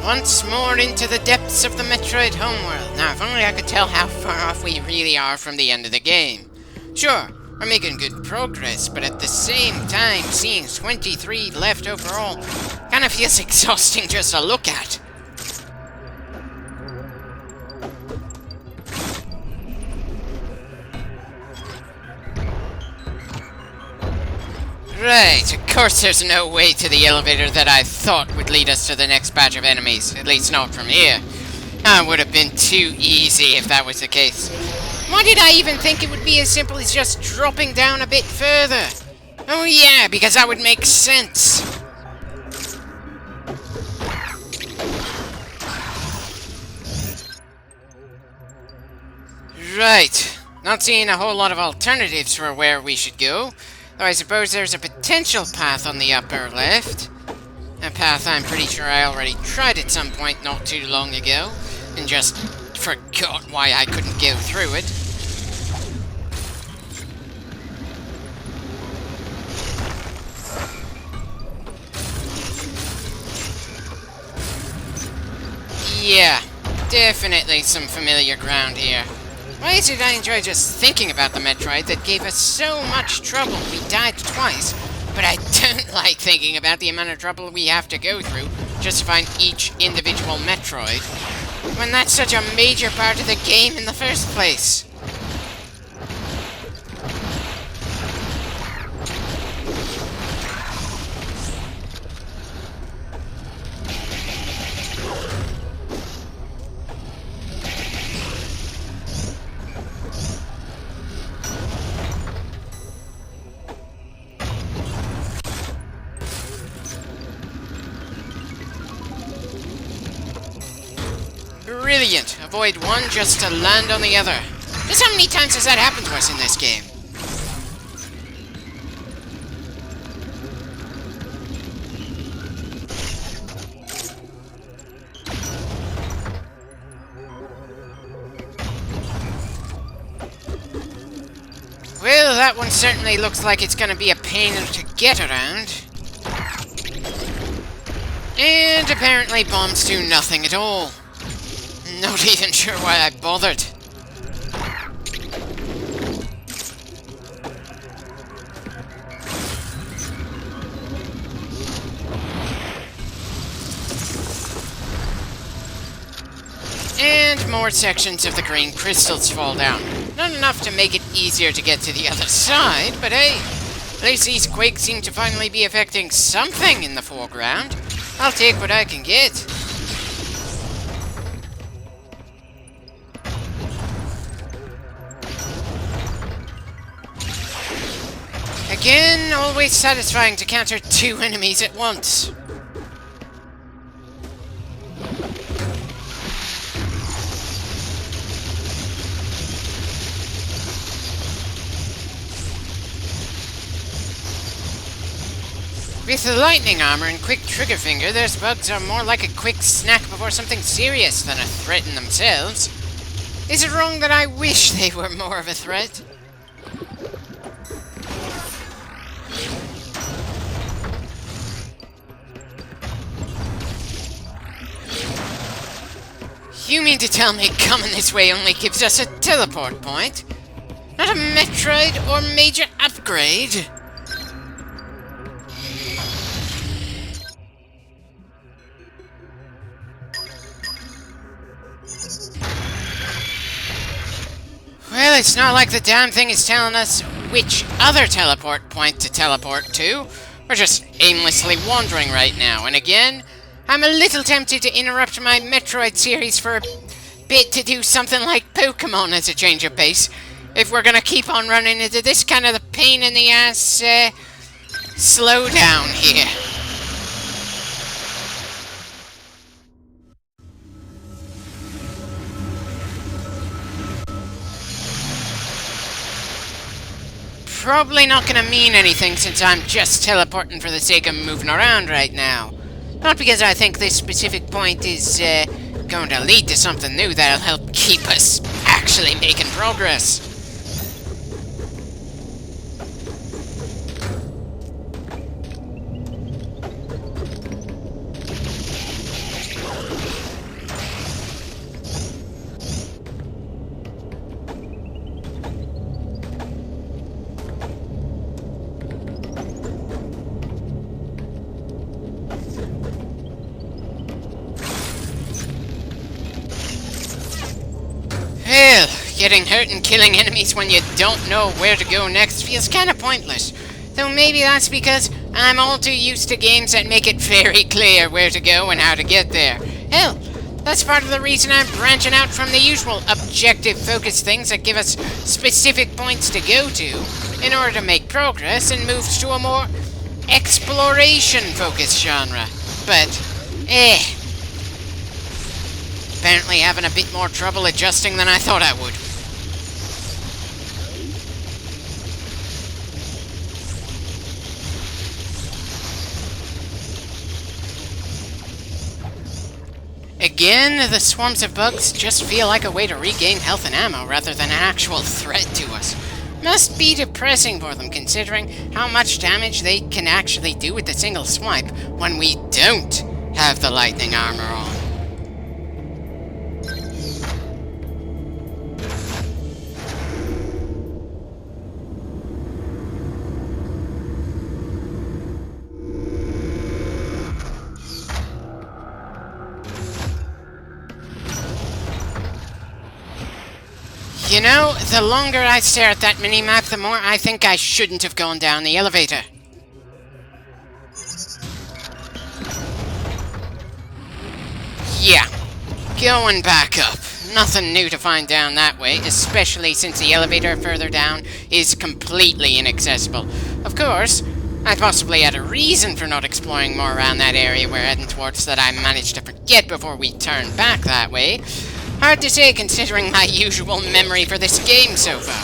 once more into the depths of the Metroid homeworld. Now, if only I could tell how far off we really are from the end of the game. Sure, we're making good progress, but at the same time, seeing 23 left overall kind of feels exhausting just to look at. Right, of course there's no way to the elevator that I thought would lead us to the next batch of enemies, at least not from here. That would have been too easy if that was the case. Why did I even think it would be as simple as just dropping down a bit further? Oh yeah, because that would make sense. Right, not seeing a whole lot of alternatives for where we should go. Though I suppose there's a potential path on the upper left. A path I'm pretty sure I already tried at some point not too long ago, and just forgot why I couldn't go through it. Yeah, definitely some familiar ground here. Why is it I enjoy just thinking about the Metroid that gave us so much trouble? We died twice, but I don't like thinking about the amount of trouble we have to go through just to find each individual Metroid, when that's such a major part of the game in the first place. Brilliant! Avoid one just to land on the other. Just how many times has that happened to us in this game? Well, that one certainly looks like it's gonna be a pain to get around. And apparently bombs do nothing at all. Not even sure why I bothered. And more sections of the green crystals fall down. Not enough to make it easier to get to the other side, but hey, at least these quakes seem to finally be affecting something in the foreground. I'll take what I can get. Again, always satisfying to counter two enemies at once. With the lightning armor and quick trigger finger, those bugs are more like a quick snack before something serious than a threat in themselves. Is it wrong that I wish they were more of a threat? You mean to tell me coming this way only gives us a teleport point? Not a Metroid or major upgrade? Well, it's not like the damn thing is telling us which other teleport point to teleport to. We're just aimlessly wandering right now, and again, I'm a little tempted to interrupt my Metroid series for a bit to do something like Pokemon as a change of pace, if we're gonna keep on running into this kind of the pain in the ass, slow down here. Probably not gonna mean anything since I'm just teleporting for the sake of moving around right now. Not because I think this specific point is, going to lead to something new that'll help keep us actually making progress. Well, getting hurt and killing enemies when you don't know where to go next feels kinda pointless. Though maybe that's because I'm all too used to games that make it very clear where to go and how to get there. Hell, that's part of the reason I'm branching out from the usual objective-focused things that give us specific points to go to, in order to make progress and move to a more exploration-focused genre. But, apparently having a bit more trouble adjusting than I thought I would. Again, the swarms of bugs just feel like a way to regain health and ammo rather than an actual threat to us. Must be depressing for them, considering how much damage they can actually do with a single swipe when we don't have the lightning armor on. You know, the longer I stare at that mini-map, the more I think I shouldn't have gone down the elevator. Yeah, going back up. Nothing new to find down that way, especially since the elevator further down is completely inaccessible. Of course, I possibly had a reason for not exploring more around that area we're heading towards that I managed to forget before we turned back that way. Hard to say considering my usual memory for this game so far.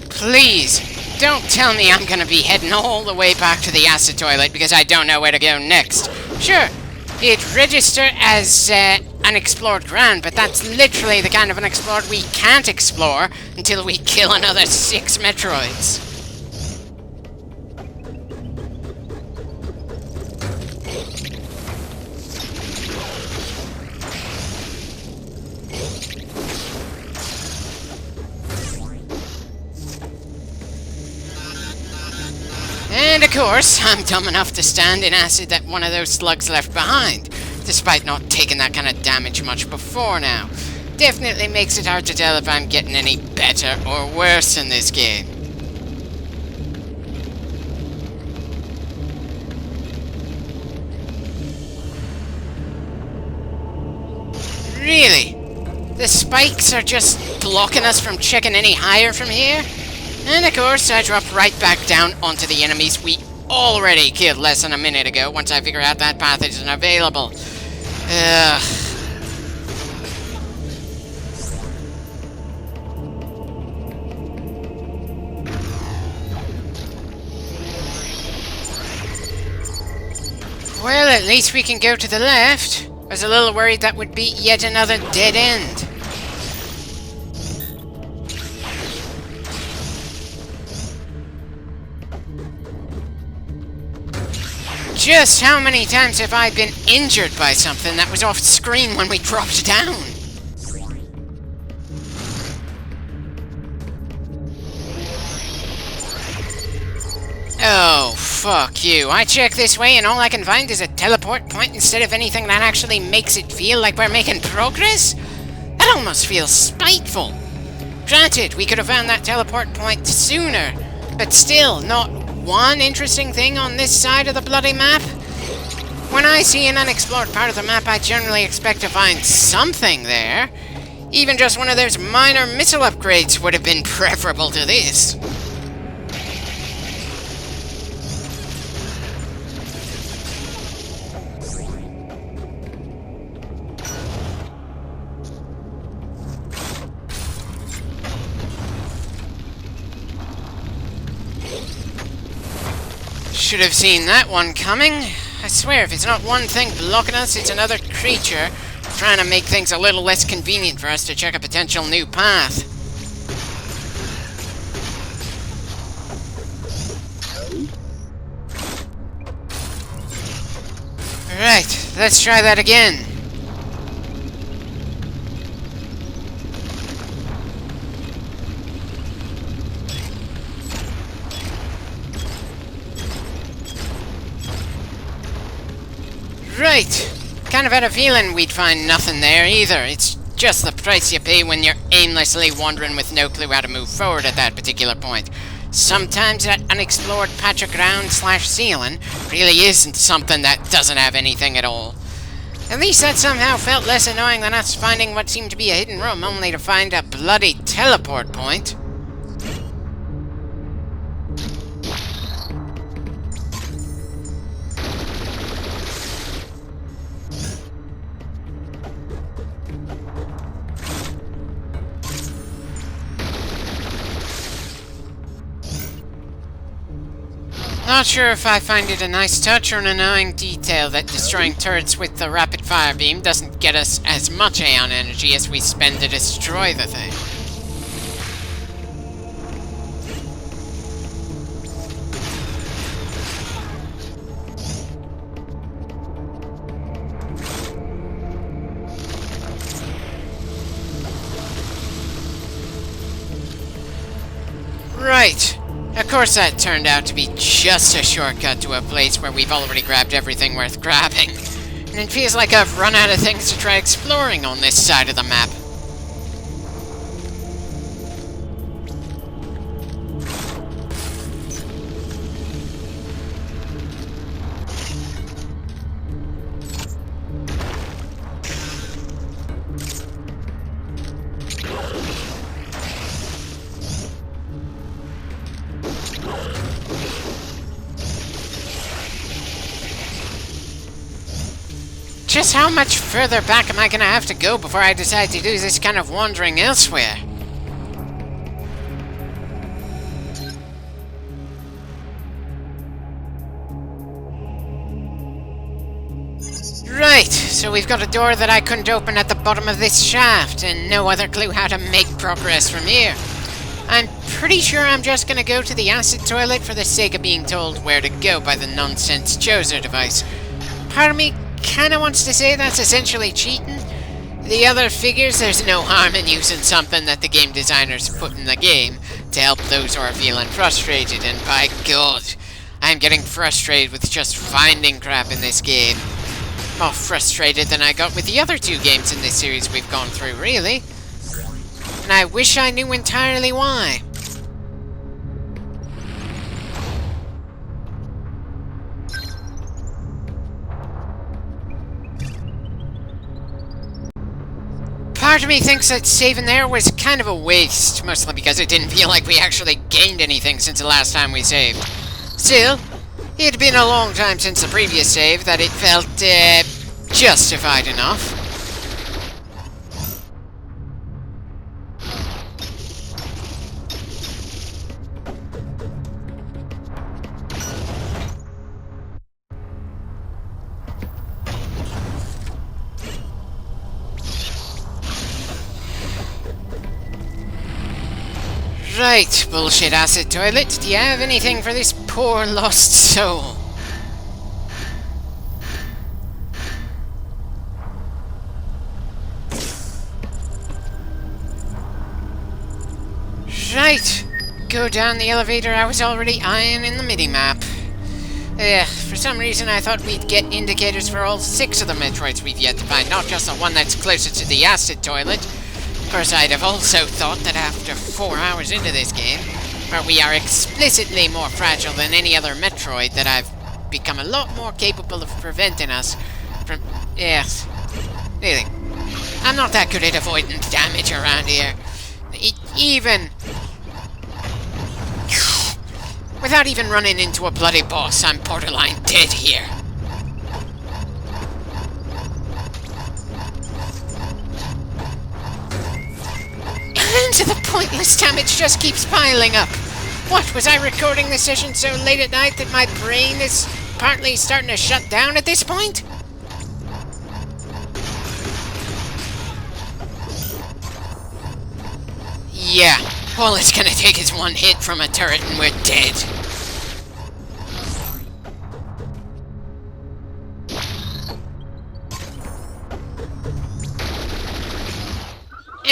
Please! Don't tell me I'm gonna be heading all the way back to the acid toilet because I don't know where to go next. Sure, it registered as unexplored ground, but that's literally the kind of unexplored we can't explore until we kill another 6 Metroids. And of course, I'm dumb enough to stand in acid that one of those slugs left behind, despite not taking that kind of damage much before now. Definitely makes it hard to tell if I'm getting any better or worse in this game. Really? The spikes are just blocking us from checking any higher from here? And of course, I drop right back down onto the enemies we already killed less than a minute ago once I figure out that path isn't available. Ugh. Well, at least we can go to the left. I was a little worried that would be yet another dead end. Just how many times have I been injured by something that was off screen when we dropped down? Oh, fuck you. I check this way and all I can find is a teleport point instead of anything that actually makes it feel like we're making progress? That almost feels spiteful. Granted, we could have found that teleport point sooner, but still, not one interesting thing on this side of the bloody map? When I see an unexplored part of the map, I generally expect to find something there. Even just one of those minor missile upgrades would have been preferable to this. Should have seen that one coming. I swear, if it's not one thing blocking us, it's another creature trying to make things a little less convenient for us to check a potential new path. Right, let's try that again. Right! Kind of had a feeling we'd find nothing there either. It's just the price you pay when you're aimlessly wandering with no clue how to move forward at that particular point. Sometimes that unexplored patch of ground / ceiling really isn't something that doesn't have anything at all. At least that somehow felt less annoying than us finding what seemed to be a hidden room only to find a bloody teleport point. Not sure if I find it a nice touch or an annoying detail that destroying turrets with the rapid fire beam doesn't get us as much Aeon energy as we spend to destroy the thing. Right. Of course that turned out to be just a shortcut to a place where we've already grabbed everything worth grabbing. And it feels like I've run out of things to try exploring on this side of the map. Just how much further back am I gonna have to go before I decide to do this kind of wandering elsewhere? Right, so we've got a door that I couldn't open at the bottom of this shaft, and no other clue how to make progress from here. I'm pretty sure I'm just gonna go to the acid toilet for the sake of being told where to go by the nonsense Choser device. Part of me kinda wants to say that's essentially cheating. The other figures there's no harm in using something that the game designers put in the game to help those who are feeling frustrated, and by God, I'm getting frustrated with just finding crap in this game. More frustrated than I got with the other 2 games in this series we've gone through, really. And I wish I knew entirely why. Part of me thinks that saving there was kind of a waste, mostly because it didn't feel like we actually gained anything since the last time we saved. Still, it had been a long time since the previous save that it felt, justified enough. Right, bullshit acid toilet, do you have anything for this poor lost soul? Right, go down the elevator I was already eyeing in the mini-map. For some reason I thought we'd get indicators for all 6 of the Metroids we've yet to find, not just the one that's closer to the acid toilet. Of course, I'd have also thought that after 4 hours into this game, where we are explicitly more fragile than any other Metroid, that I've become a lot more capable of preventing us from... Yes. Really. I'm not that good at avoiding damage around here. Even... Without even running into a bloody boss, I'm borderline dead here. And the pointless damage just keeps piling up. What, was I recording this session so late at night that my brain is partly starting to shut down at this point? Yeah, all it's gonna take is one hit from a turret and we're dead.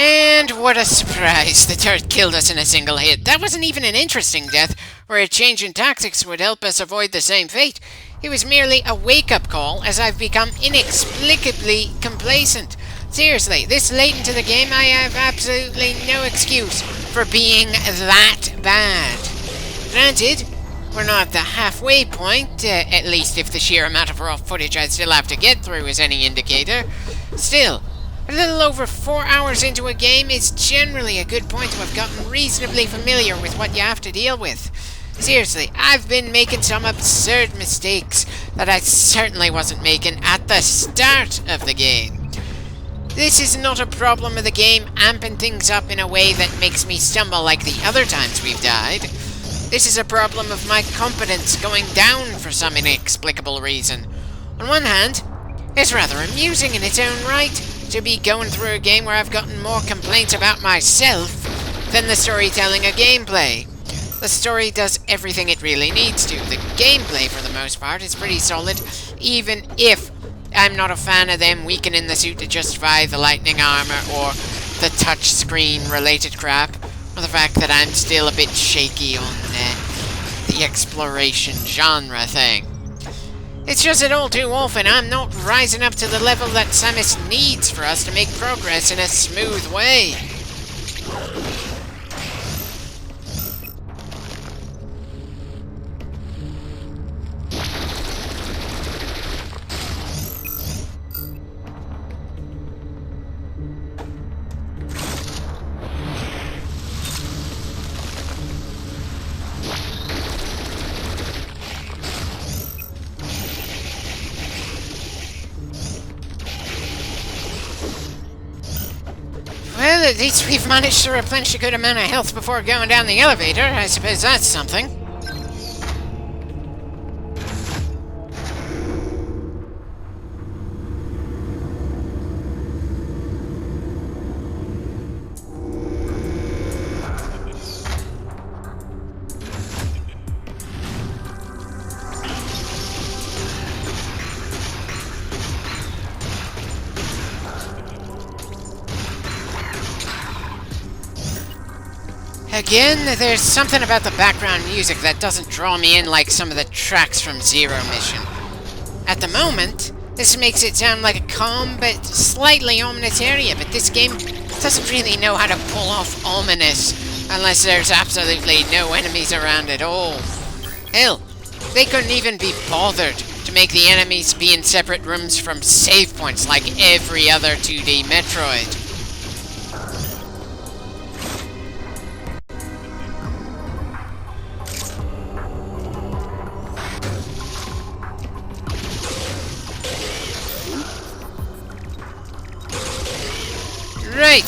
And what a surprise! The turret killed us in a single hit. That wasn't even an interesting death, where a change in tactics would help us avoid the same fate. It was merely a wake-up call, as I've become inexplicably complacent. Seriously, this late into the game, I have absolutely no excuse for being that bad. Granted, we're not at the halfway point, at least if the sheer amount of raw footage I still have to get through is any indicator. Still, a little over 4 hours into a game is generally a good point to have gotten reasonably familiar with what you have to deal with. Seriously, I've been making some absurd mistakes that I certainly wasn't making at the start of the game. This is not a problem of the game amping things up in a way that makes me stumble like the other times we've died. This is a problem of my competence going down for some inexplicable reason. On one hand, it's rather amusing in its own right to be going through a game where I've gotten more complaints about myself than the storytelling or gameplay. The story does everything it really needs to. The gameplay, for the most part, is pretty solid, even if I'm not a fan of them weakening the suit to justify the lightning armor or the touchscreen related crap, or the fact that I'm still a bit shaky on the exploration genre thing. It's just that all too often I'm not rising up to the level that Samus needs for us to make progress in a smooth way. Well, at least we've managed to replenish a good amount of health before going down the elevator. I suppose that's something. Again, there's something about the background music that doesn't draw me in like some of the tracks from Zero Mission. At the moment, this makes it sound like a calm but slightly ominous area, but this game doesn't really know how to pull off ominous unless there's absolutely no enemies around at all. Hell, they couldn't even be bothered to make the enemies be in separate rooms from save points like every other 2D Metroid. Right,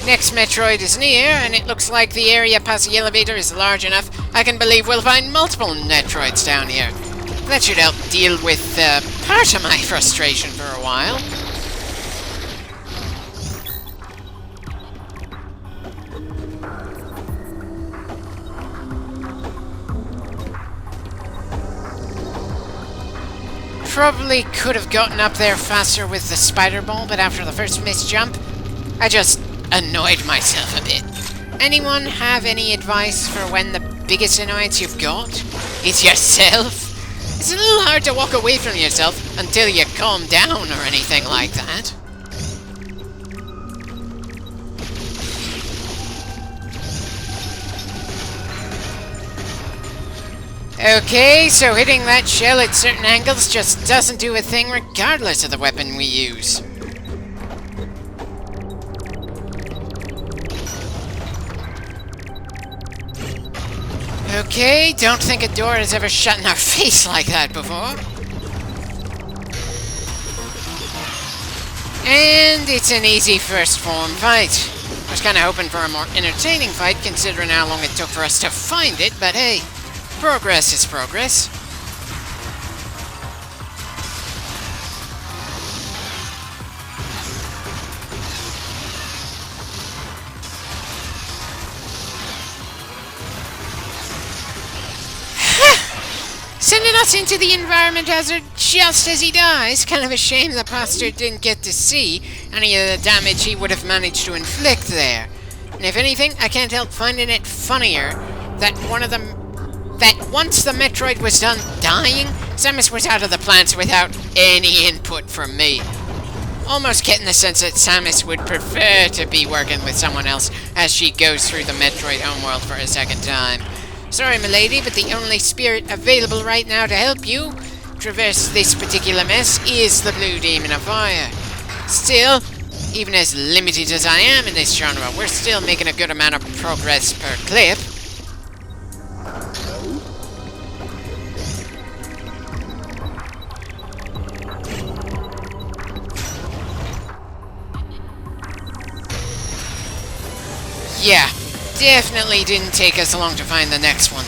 next Metroid is near, and it looks like the area past the elevator is large enough I can believe we'll find multiple Metroids down here. That should help deal with part of my frustration for a while. Probably could have gotten up there faster with the spider ball, but after the first missed jump, I just annoyed myself a bit. Anyone have any advice for when the biggest annoyance you've got is yourself? It's a little hard to walk away from yourself until you calm down or anything like that. Okay, so hitting that shell at certain angles just doesn't do a thing regardless of the weapon we use. Okay, don't think a door has ever shut in our face like that before. And it's an easy first form fight. I was kind of hoping for a more entertaining fight considering how long it took for us to find it, but hey, progress is progress. sending us into the environment hazard just as he dies. Kind of a shame the pastor didn't get to see any of the damage he would have managed to inflict there. And if anything, I can't help finding it funnier that once the Metroid was done dying, Samus was out of the plants without any input from me. Almost getting the sense that Samus would prefer to be working with someone else as she goes through the Metroid homeworld for a second time. Sorry, milady, but the only spirit available right now to help you traverse this particular mess is the Blue Demon of Fire. Still, even as limited as I am in this genre, we're still making a good amount of progress per clip. Yeah, definitely didn't take us long to find the next one.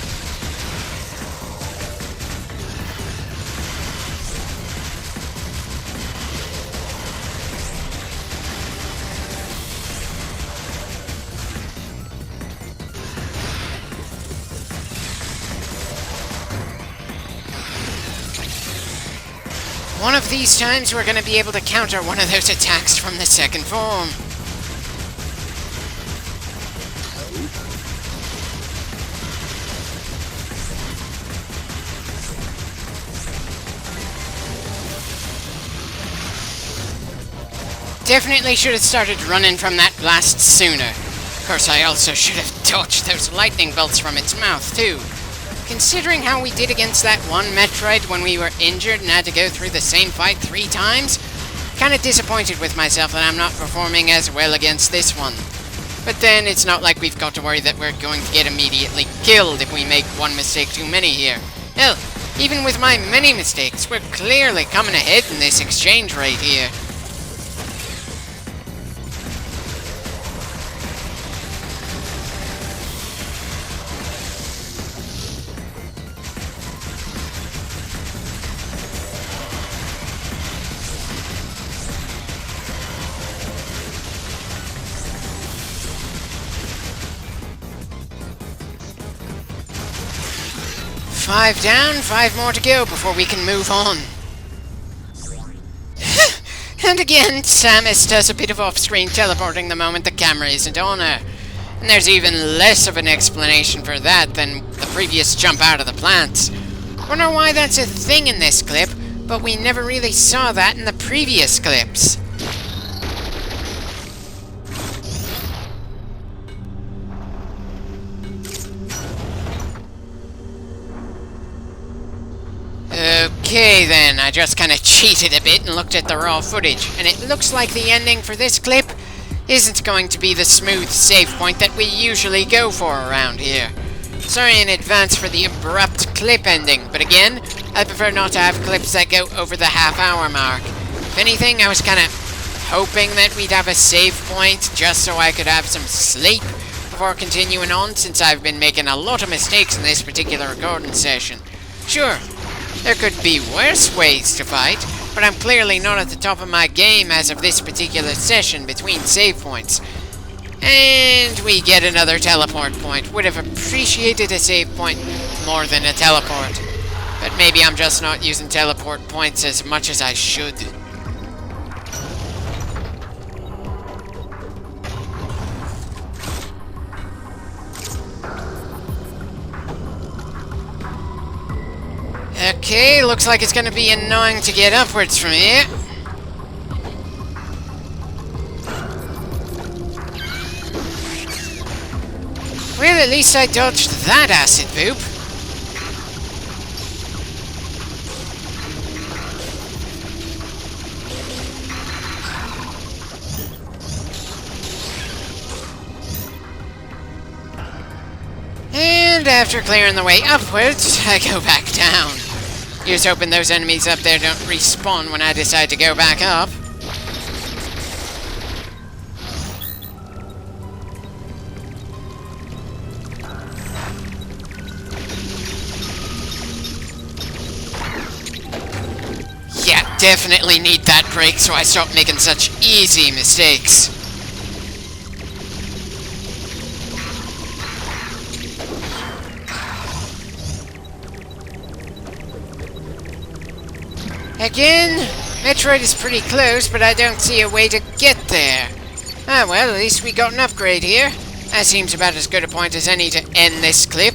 One of these times we're going to be able to counter one of those attacks from the second form. Definitely should have started running from that blast sooner. Of course, I also should have dodged those lightning bolts from its mouth, too. Considering how we did against that one Metroid when we were injured and had to go through the same fight 3 times, kinda disappointed with myself that I'm not performing as well against this one. But then, it's not like we've got to worry that we're going to get immediately killed if we make one mistake too many here. Hell, even with my many mistakes, we're clearly coming ahead in this exchange rate here. Five down, 5 more to go before we can move on. And again, Samus does a bit of off-screen teleporting the moment the camera isn't on her. And there's even less of an explanation for that than the previous jump out of the plants. Wonder why that's a thing in this clip, but we never really saw that in the previous clips. Okay then, I just kinda cheated a bit and looked at the raw footage, and it looks like the ending for this clip isn't going to be the smooth save point that we usually go for around here. Sorry in advance for the abrupt clip ending, but again, I prefer not to have clips that go over the half-hour mark. If anything, I was kinda hoping that we'd have a save point just so I could have some sleep before continuing on, since I've been making a lot of mistakes in this particular recording session. Sure, there could be worse ways to fight, but I'm clearly not at the top of my game as of this particular session between save points. And we get another teleport point. Would have appreciated a save point more than a teleport. But maybe I'm just not using teleport points as much as I should. Okay, looks like it's gonna be annoying to get upwards from here. Well, at least I dodged that acid poop. And after clearing the way upwards, I go back down. Just hoping those enemies up there don't respawn when I decide to go back up. Yeah, definitely need that break so I stop making such easy mistakes. Again? Metroid is pretty close, but I don't see a way to get there. Ah well, at least we got an upgrade here. That seems about as good a point as any to end this clip.